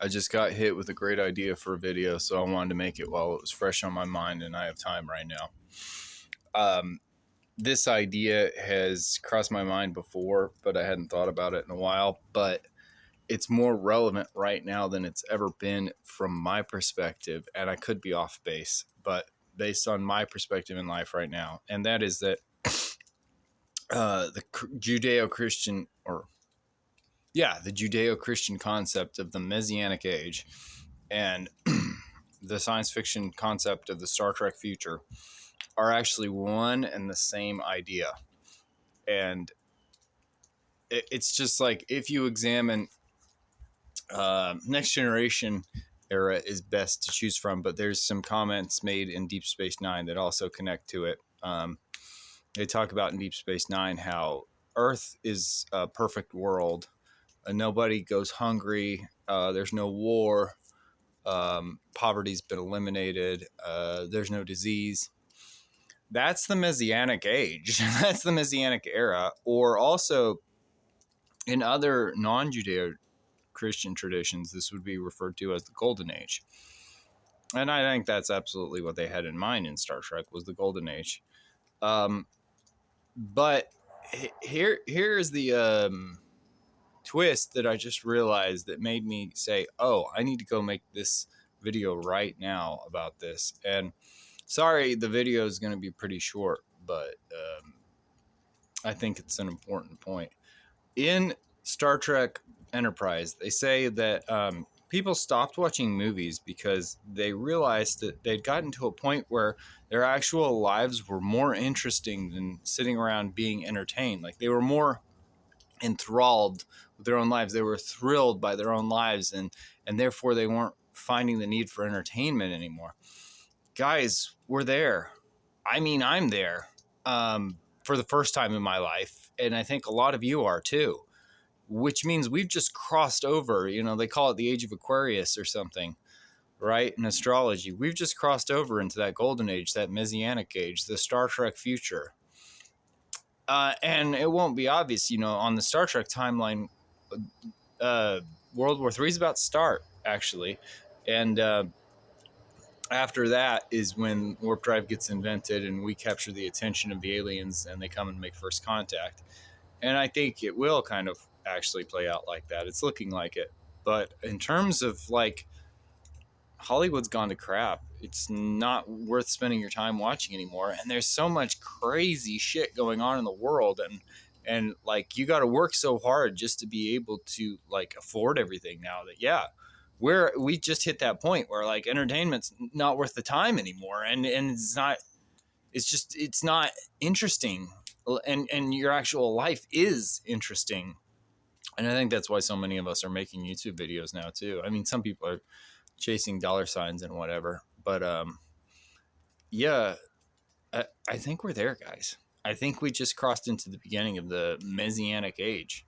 I just got hit with a great idea for a video, so I wanted to make it while it was fresh on my mind, and I have time right now. This idea has crossed my mind before, but I hadn't thought about it in a while. But it's more relevant right now than it's ever been from my perspective, and I could be off base, but based on my perspective in life right now, and that is that the Judeo-Christian, the Judeo-Christian concept of the Messianic Age and the science fiction concept of the Star Trek future are actually one and the same idea. And it's just like, if you examine Next Generation era is best to choose from, but there's some comments made in Deep Space Nine that also connect to it. They talk about in Deep Space Nine how Earth is a perfect world. Nobody goes hungry. There's no war. Poverty's been eliminated. There's no disease. That's the Messianic Age. That's the Messianic era. Or also, in other non-Judeo-Christian traditions, this would be referred to as the Golden Age. And I think that's absolutely what they had in mind in Star Trek, was the Golden Age. But here's the twist that I just realized that made me say, oh, I need to go make this video right now about this. And sorry, the video is going to be pretty short, but I think it's an important point. In Star Trek Enterprise, they say that people stopped watching movies because they realized that they'd gotten to a point where their actual lives were more interesting than sitting around being entertained. Like, they were more enthralled with their own lives. They were thrilled by their own lives, and therefore they weren't finding the need for entertainment anymore. Guys, we're there. I mean, I'm there for the first time in my life, and I think a lot of you are too, which means we've just crossed over. You know, they call it the age of Aquarius or something, right? In astrology, we've just crossed over into that golden age, that Messianic age, the Star Trek future. And it won't be obvious, you know, on the Star Trek timeline, World War III is about to start, actually. And after that is when warp drive gets invented and we capture the attention of the aliens and they come and make first contact. And I think it will kind of actually play out like that. It's looking like it. But in terms of, like, Hollywood's gone to crap. It's not worth spending your time watching anymore. And there's so much crazy shit going on in the world. And like, you got to work so hard just to be able to, like, afford everything now that, yeah, we just hit that point where, like, entertainment's not worth the time anymore. And it's not interesting. And your actual life is interesting. And I think that's why so many of us are making YouTube videos now too. I mean, some people are chasing dollar signs and whatever, but yeah, I think we're there, guys. I think we just crossed into the beginning of the Messianic Age.